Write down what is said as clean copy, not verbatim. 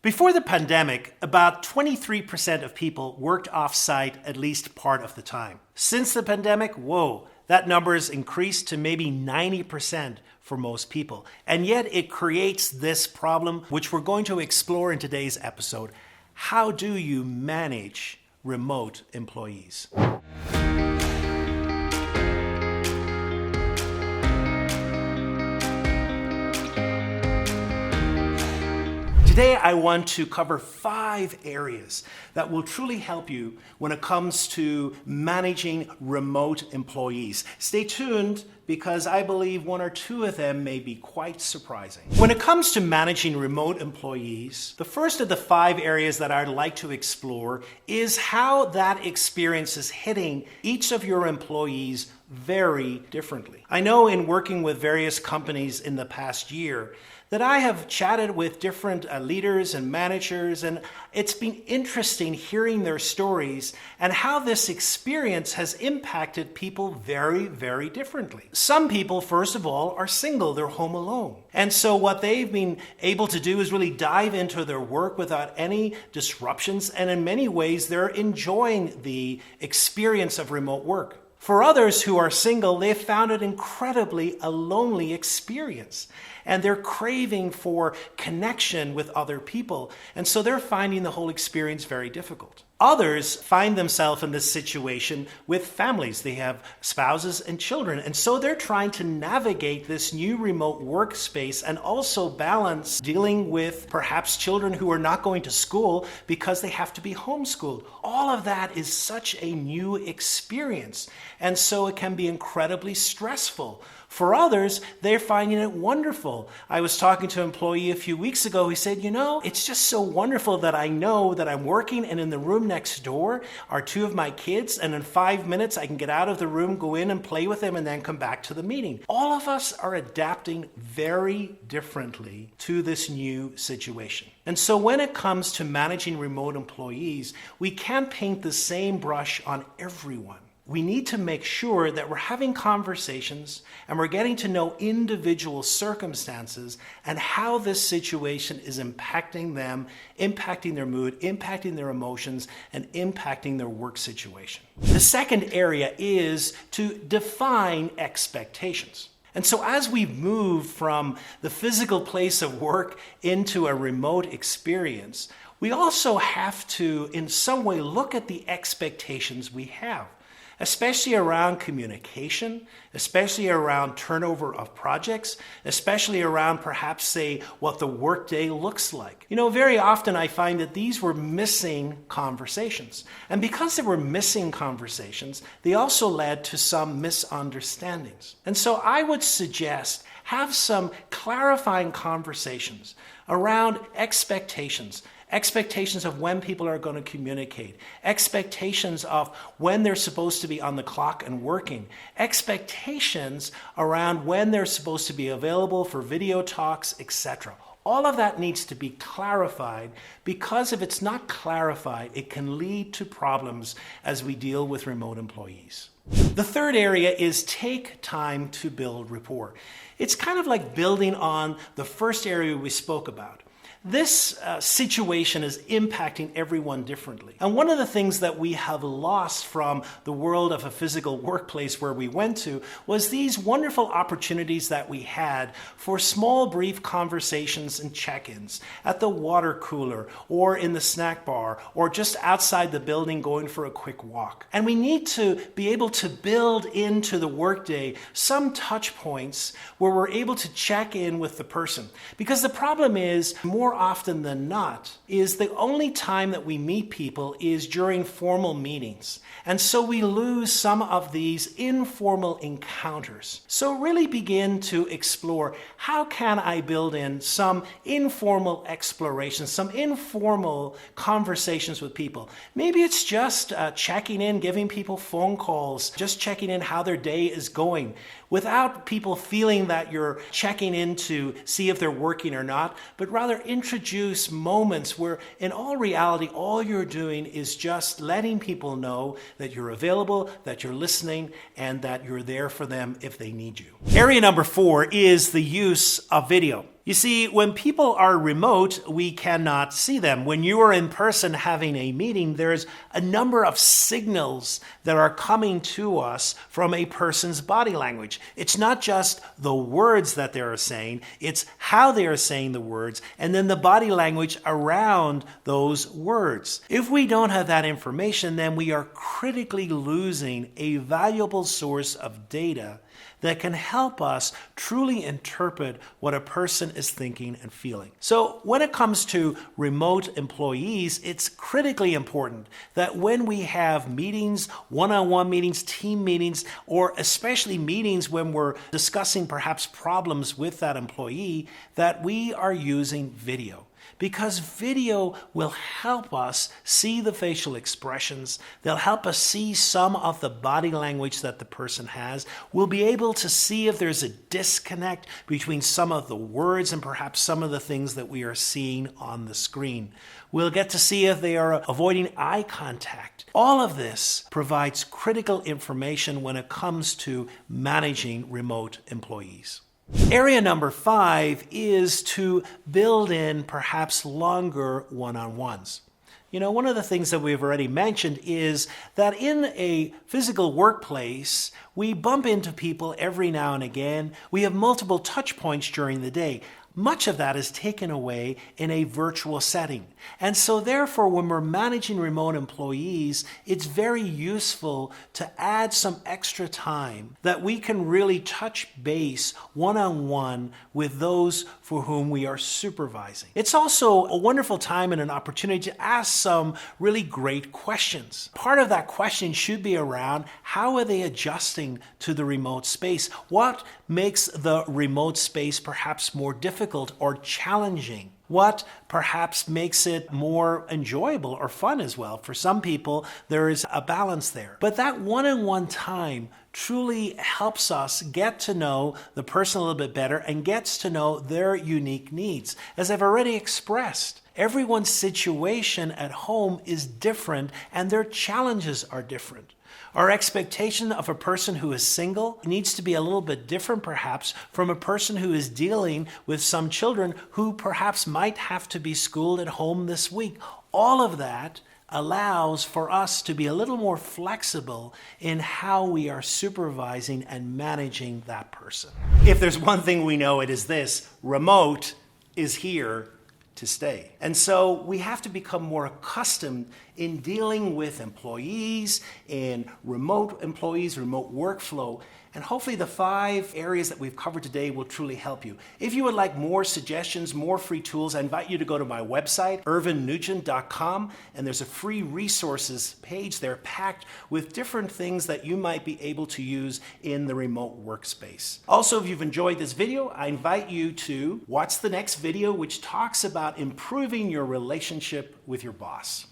Before the pandemic, about 23% of people worked off-site at least part of the time. Since the pandemic, that number has increased to maybe 90% for most people. And yet it creates this problem, which we're going to explore in today's episode. How do you manage remote employees? Today, I want to cover 5 areas that will truly help you when it comes to managing remote employees. Stay tuned because I believe 1 or 2 of them may be quite surprising. When it comes to managing remote employees, the first of the 5 areas that I'd like to explore is how that experience is hitting each of your employees very differently. I know in working with various companies in the past year that I have chatted with different leaders and managers, and it's been interesting hearing their stories and how this experience has impacted people very, very differently. Some people, first of all, are single, they're home alone. And so what they've been able to do is really dive into their work without any disruptions, and in many ways, they're enjoying the experience of remote work. For others who are single, they've found it incredibly a lonely experience, and they're craving for connection with other people, and so they're finding the whole experience very difficult. Others find themselves in this situation with families. They have spouses and children, and so they're trying to navigate this new remote workspace and also balance dealing with perhaps children who are not going to school because they have to be homeschooled. All of that is such a new experience, and so it can be incredibly stressful. For others, they're finding it wonderful. I was talking to an employee a few weeks ago. He said, it's just so wonderful that I know that I'm working and in the room next door are 2 of my kids, and in 5 minutes I can get out of the room, go in and play with them, and then come back to the meeting. All of us are adapting very differently to this new situation. And so when it comes to managing remote employees, we can't paint the same brush on everyone. We need to make sure that we're having conversations and we're getting to know individual circumstances and how this situation is impacting them, impacting their mood, impacting their emotions, and impacting their work situation. The second area is to define expectations. And so as we've moved from the physical place of work into a remote experience, we also have to, in some way, look at the expectations we have, especially around communication, especially around turnover of projects, especially around perhaps, say, what the workday looks like. Very often I find that these were missing conversations. And because they were missing conversations, they also led to some misunderstandings. And so I would suggest have some clarifying conversations around expectations. Expectations of when people are going to communicate, expectations of when they're supposed to be on the clock and working, expectations around when they're supposed to be available for video talks, etc. All of that needs to be clarified, because if it's not clarified, it can lead to problems as we deal with remote employees. The third area is take time to build rapport. It's kind of like building on the first area we spoke about. This situation is impacting everyone differently. And one of the things that we have lost from the world of a physical workplace where we went to was these wonderful opportunities that we had for small, brief conversations and check-ins at the water cooler or in the snack bar or just outside the building going for a quick walk. And we need to be able to build into the workday some touch points where we're able to check in with the person. Because the problem is, more often than not, is the only time that we meet people is during formal meetings. And so we lose some of these informal encounters. So really begin to explore, how can I build in some informal exploration, some informal conversations with people? Maybe it's just checking in, giving people phone calls, just checking in how their day is going, without people feeling that you're checking in to see if they're working or not, but rather introduce moments where in all reality, all you're doing is just letting people know that you're available, that you're listening, and that you're there for them if they need you. Area number 4 is the use of video. You see, when people are remote, we cannot see them. When you are in person having a meeting, there's a number of signals that are coming to us from a person's body language. It's not just the words that they are saying, it's how they are saying the words, and then the body language around those words. If we don't have that information, then we are critically losing a valuable source of data that can help us truly interpret what a person is thinking and feeling. So when it comes to remote employees, it's critically important that when we have meetings, one-on-one meetings, team meetings, or especially meetings when we're discussing perhaps problems with that employee, that we are using video. Because video will help us see the facial expressions. They'll help us see some of the body language that the person has. We'll be able to see if there's a disconnect between some of the words and perhaps some of the things that we are seeing on the screen. We'll get to see if they are avoiding eye contact. All of this provides critical information when it comes to managing remote employees. Area number 5 is to build in perhaps longer one-on-ones. You know, one of the things that we've already mentioned is that in a physical workplace, we bump into people every now and again. We have multiple touch points during the day. Much of that is taken away in a virtual setting. And so therefore, when we're managing remote employees, it's very useful to add some extra time that we can really touch base one-on-one with those for whom we are supervising. It's also a wonderful time and an opportunity to ask some really great questions. Part of that question should be around how are they adjusting to the remote space? What makes the remote space perhaps more difficult or challenging? What perhaps makes it more enjoyable or fun as well? For some people, there is a balance there. But that one-on-one time truly helps us get to know the person a little bit better and gets to know their unique needs. As I've already expressed, everyone's situation at home is different and their challenges are different. Our expectation of a person who is single needs to be a little bit different perhaps from a person who is dealing with some children who perhaps might have to be schooled at home this week. All of that allows for us to be a little more flexible in how we are supervising and managing that person. If there's one thing we know, it is this: remote is here to stay. And so we have to become more accustomed in dealing with employees, in remote employees, remote workflow. And hopefully the 5 areas that we've covered today will truly help you. If you would like more suggestions, more free tools, I invite you to go to my website, irvinenugent.com, and there's a free resources page there packed with different things that you might be able to use in the remote workspace. Also, if you've enjoyed this video, I invite you to watch the next video, which talks about improving your relationship with your boss.